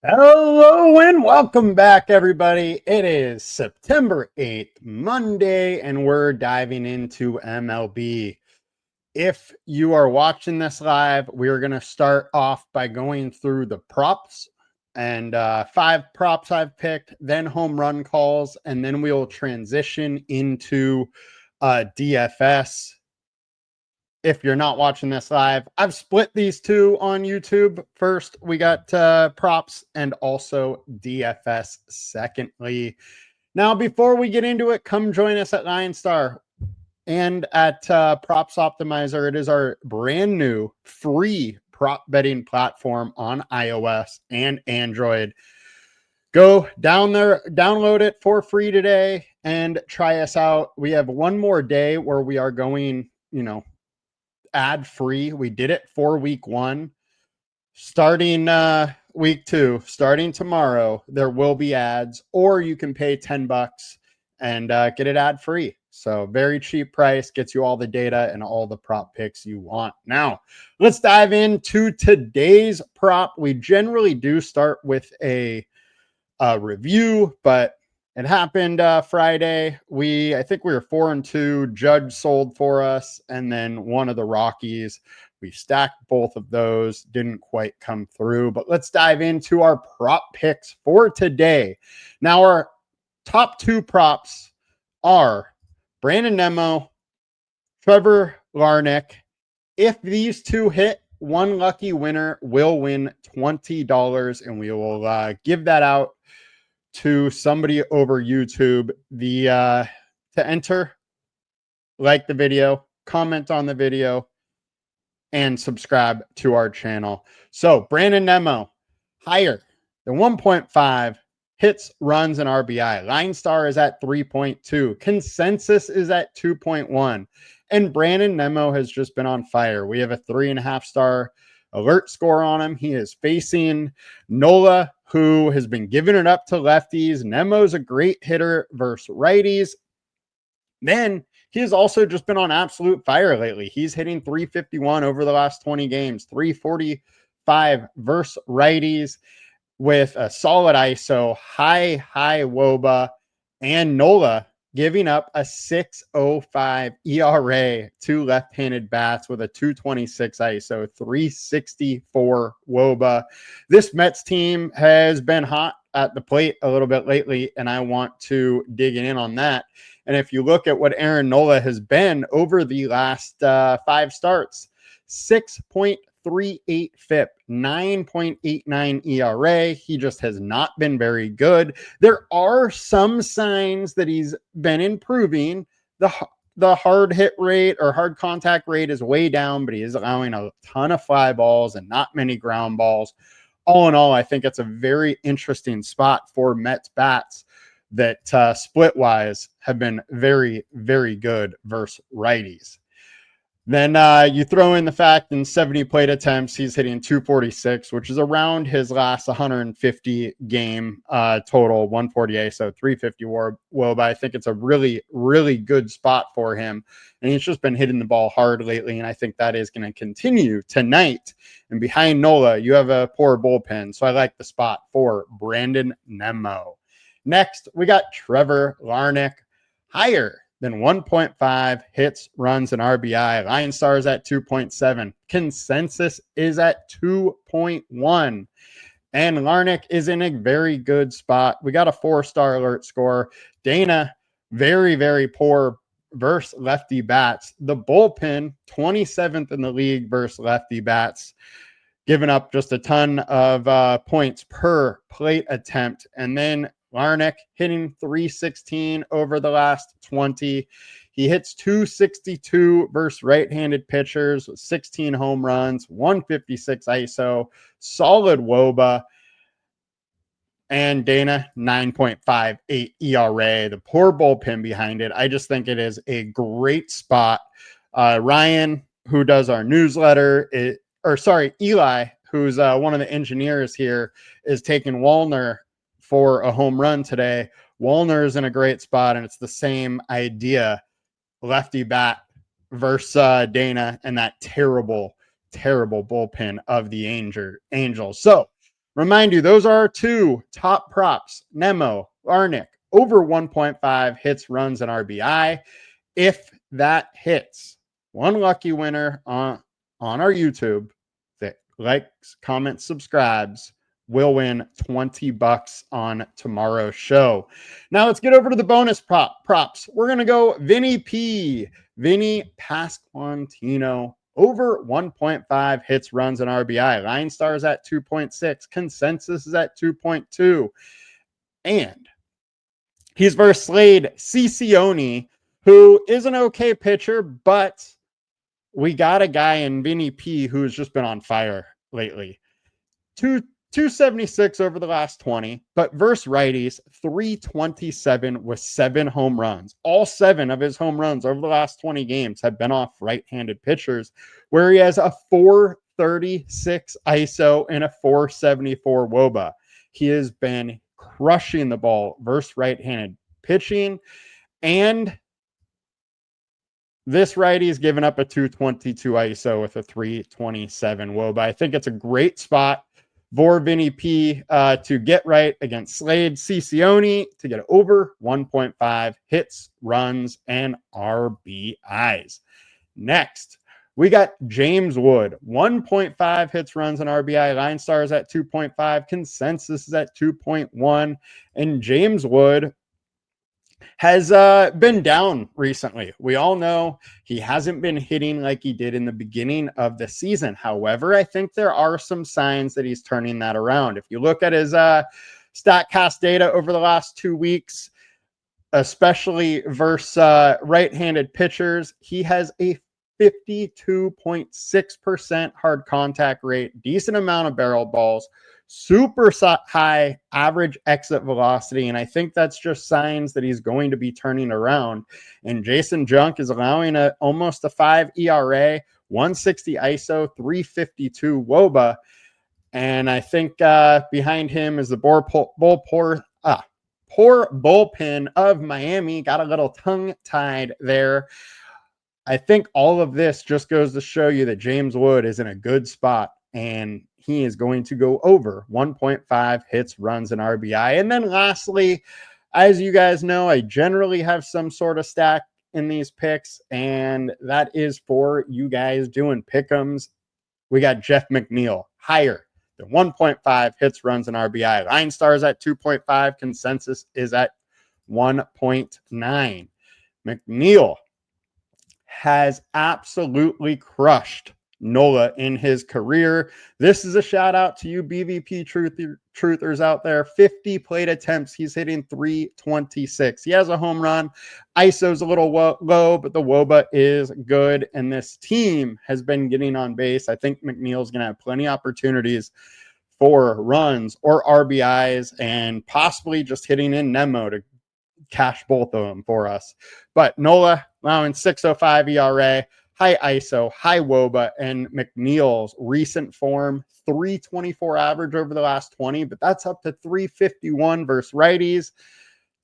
Hello and welcome back, everybody. It is September 8th, Monday, and we're diving into MLB. If you are watching this live, we're going to start off by going through the props and 5 props I've picked, then home run calls, and then we'll transition into DFS. If you're not watching this live, I've split these two on YouTube. First, we got props and also DFS secondly. Now, before we get into it, come join us at LineStar and at Props Optimizer. It is our brand new free prop betting platform on iOS and Android. Go down there, download it for free today and try us out. We have one more day where we are going, ad free. We did it for week 1. Starting week 2, starting tomorrow, there will be ads, or you can pay $10 and get it ad free. So very cheap price, gets you all the data and all the prop picks you want. Now, let's dive into today's prop. We generally do start with a review, but it happened Friday. I think we were 4-2. Judge sold for us, and then one of the Rockies. We stacked both of those. Didn't quite come through, but let's dive into our prop picks for today. Now, our top 2 props are Brandon Nimmo, Trevor Larnach. If these 2 hit, one lucky winner will win $20, and we will give that out to somebody over YouTube. To enter, like the video, comment on the video, and subscribe to our channel. So Brandon Nimmo, higher than 1.5 hits, runs, and RBI. LineStar is at 3.2. Consensus is at 2.1. And Brandon Nimmo has just been on fire. We have a 3.5 star alert score on him. He is facing Nola, who has been giving it up to lefties. Nemo's a great hitter versus righties. Then he has also just been on absolute fire lately. He's hitting 351 over the last 20 games, 345 versus righties with a solid ISO, high WOBA, and Nola giving up a 6.05 ERA to left-handed bats with a 226 ISO, 364 WOBA. This Mets team has been hot at the plate a little bit lately, and I want to dig in on that. And if you look at what Aaron Nola has been over the last 5 starts, 6.38 FIP, 9.89 ERA. He just has not been very good. There are some signs that he's been improving. The hard hit rate or hard contact rate is way down, but he is allowing a ton of fly balls and not many ground balls. All in all, I think it's a very interesting spot for Mets bats that split wise have been very, very good versus righties. Then you throw in the fact in 70 plate attempts, he's hitting 246, which is around his last 150 game total, 148, so 350 WOBA. I think it's a really, really good spot for him. And he's just been hitting the ball hard lately, and I think that is going to continue tonight. And behind Nola, you have a poor bullpen, so I like the spot for Brandon Nimmo. Next, we got Trevor Larnach, higher than 1.5 hits, runs, and RBI. LineStar is at 2.7. Consensus is at 2.1. And Larnach is in a very good spot. We got a 4-star alert score. Dana, very, very poor versus lefty bats. The bullpen, 27th in the league versus lefty bats, giving up just a ton of points per plate attempt. And then Larnach hitting 316 over the last 20. He hits 262 versus right-handed pitchers with 16 home runs, 156 ISO, solid WOBA. And Dana, 9.58 ERA. The poor bullpen behind it. I just think it is a great spot. Ryan, who does our newsletter, Eli, who's one of the engineers here, is taking Wallner for a home run today. Wallner is in a great spot, and it's the same idea. Lefty bat versus Dana and that terrible, terrible bullpen of the Angels. So Remind you, those are our two top props, Nimmo, Larnach, over 1.5 hits, runs, and RBI. If that hits, one lucky winner on our YouTube that likes, comments, subscribes will win $20 on tomorrow's show. Now let's get over to the bonus props. We're going to go Vinnie P. Vinnie Pasquantino over 1.5 hits, runs, and RBI. LineStar is at 2.6. Consensus is at 2.2. And he's versus Slade Cicioni, who is an okay pitcher, but we got a guy in Vinnie P who's just been on fire lately. 276 over the last 20, but versus righties, 327 with 7 home runs. All 7 of his home runs over the last 20 games have been off right-handed pitchers, where he has a 436 ISO and a 474 WOBA. He has been crushing the ball versus right-handed pitching, and this righty is giving up a 222 ISO with a 327 WOBA. I think it's a great spot for Vinnie P to get right against Slade Cicioni to get over 1.5 hits, runs, and RBIs. Next, we got James Wood, 1.5 hits, runs, and RBI. LineStar is at 2.5. Consensus is at 2.1. And James Wood has been down recently. We all know he hasn't been hitting like he did in the beginning of the season. However, I think there are some signs that he's turning that around. If you look at his StatCast data over the last 2 weeks, especially versus right-handed pitchers, he has a 52.6% hard contact rate, decent amount of barrel balls, super high average exit velocity, and I think that's just signs that he's going to be turning around. And Jason Junk is allowing almost a 5 ERA, 160 ISO, 352 WOBA, and I think behind him is the poor bullpen of Miami. Got a little tongue-tied there. I think all of this just goes to show you that James Wood is in a good spot, and he is going to go over 1.5 hits, runs, and RBI. And then lastly, as you guys know, I generally have some sort of stack in these picks, and that is for you guys doing pick'ems. We got Jeff McNeil higher than 1.5 hits, runs, and RBI. LineStar is at 2.5. Consensus is at 1.9. McNeil has absolutely crushed Nola in his career. This is a shout out to you BVP truthers out there. 50 plate attempts. He's hitting 326. He has a home run. ISO's a little low, but the WOBA is good. And this team has been getting on base. I think McNeil's going to have plenty of opportunities for runs or RBIs and possibly just hitting in Nimmo to cash both of them for us. But Nola allowing 6.05 ERA, high ISO, high WOBA, and McNeil's recent form, 324 average over the last 20, but that's up to 351 versus righties.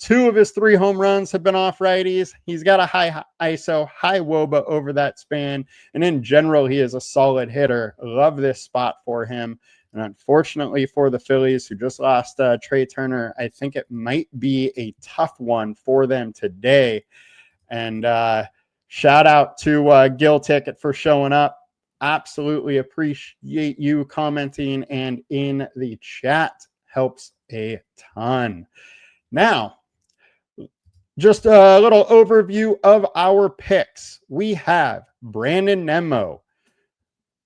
2 of his 3 home runs have been off righties. He's got a high ISO, high WOBA over that span, and in general, he is a solid hitter. Love this spot for him. And unfortunately for the Phillies, who just lost Trey Turner, I think it might be a tough one for them today. And shout out to Gil Ticket for showing up. Absolutely appreciate you commenting and in the chat. Helps a ton. Now, just a little overview of our picks. We have Brandon Nimmo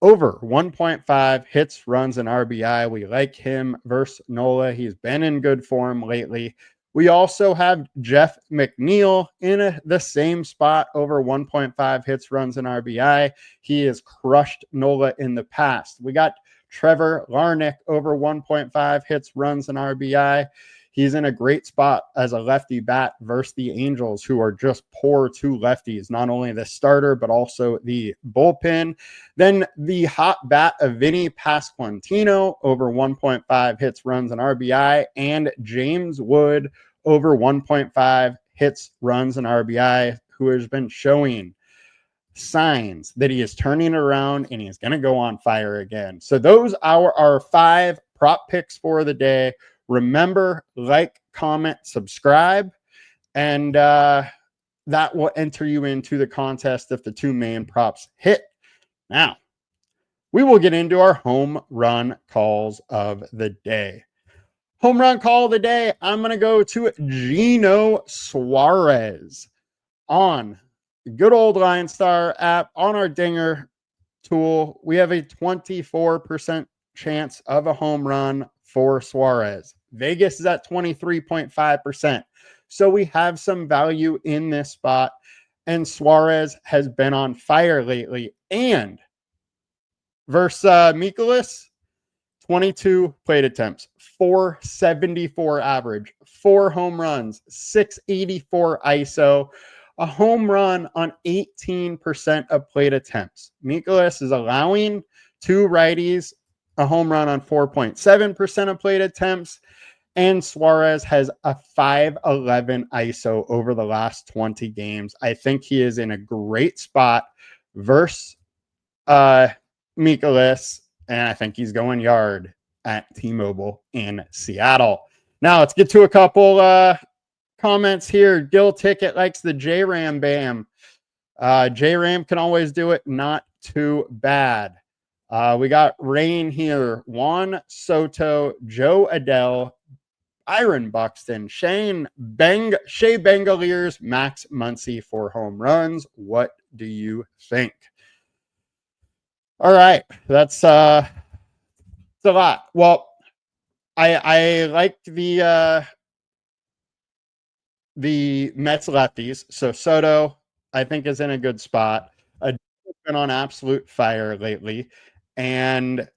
over 1.5 hits, runs, and RBI. We like him versus Nola. He's been in good form lately. We also have Jeff McNeil in the same spot, over 1.5 hits, runs, and RBI. He has crushed Nola in the past. We got Trevor Larnach over 1.5 hits, runs, and RBI. He's in a great spot as a lefty bat versus the Angels, who are just poor to lefties, not only the starter, but also the bullpen. Then the hot bat of Vinnie Pasquantino over 1.5 hits, runs, and RBI, and James Wood over 1.5 hits, runs, and RBI, who has been showing signs that he is turning around and he's going to go on fire again. So those are our 5 prop picks for the day. Remember, like, comment, subscribe, and that will enter you into the contest if the 2 main props hit. Now, we will get into our home run calls of the day. Home run call of the day, I'm going to go to Eguenio Suarez on good old LineStar app. On our dinger tool, we have a 24% chance of a home run for Suarez. Vegas is at 23.5%. So we have some value in this spot. And Suarez has been on fire lately. And versus Mikolas, 22 plate attempts, 474 average, 4 home runs, 684 ISO, a home run on 18% of plate attempts. Mikolas is allowing 2 righties a home run on 4.7% of plate attempts, and Suarez has a 511 ISO over the last 20 games. I think he is in a great spot versus Mikolas, and I think he's going yard at T-Mobile in Seattle. Now let's get to a couple comments here. Gil Ticket likes the J-Ram Bam. J-Ram can always do it. Not too bad. We got Rain here. Juan Soto, Joe Adele, Byron Buxton, Shea Bengaliers, Max Muncy for home runs. What do you think? All right, that's a lot. Well, I like the Mets lefties. So Soto, I think, is in a good spot. Adele's been on absolute fire lately, and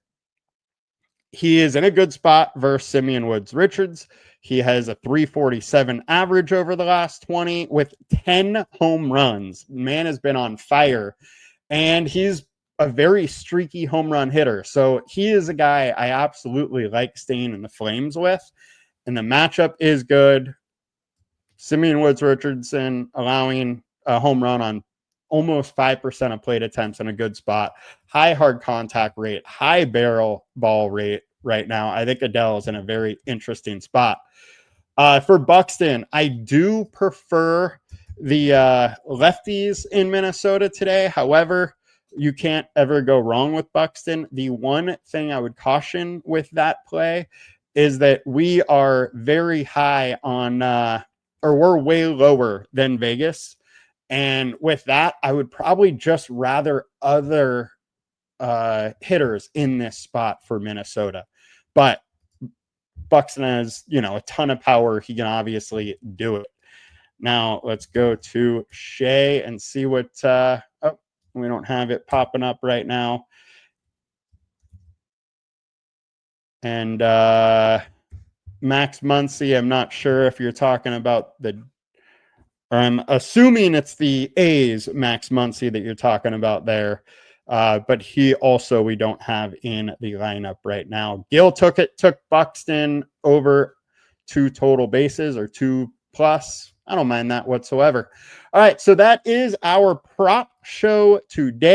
he is in a good spot versus Simeon Woods Richards. He has a 347 average over the last 20 with 10 home runs. Man has been on fire, and he's a very streaky home run hitter. So he is a guy I absolutely like staying in the Flames with, and the matchup is good. Simeon Woods Richardson allowing a home run on almost 5% of plate attempts in a good spot. High hard contact rate, high barrel ball rate right now. I think Adele is in a very interesting spot. For Buxton, I do prefer the lefties in Minnesota today. However, you can't ever go wrong with Buxton. The one thing I would caution with that play is that we are very high on, or we're way lower than Vegas. And with that, I would probably just rather other hitters in this spot for Minnesota. But Buxton has, a ton of power. He can obviously do it. Now let's go to Shea and see what, we don't have it popping up right now. And Max Muncy, I'm not sure if you're talking about I'm assuming it's the A's Max Muncy that you're talking about there. But he also, we don't have in the lineup right now. Gil took Buxton over 2 total bases or 2+. I don't mind that whatsoever. All right, so that is our prop show today.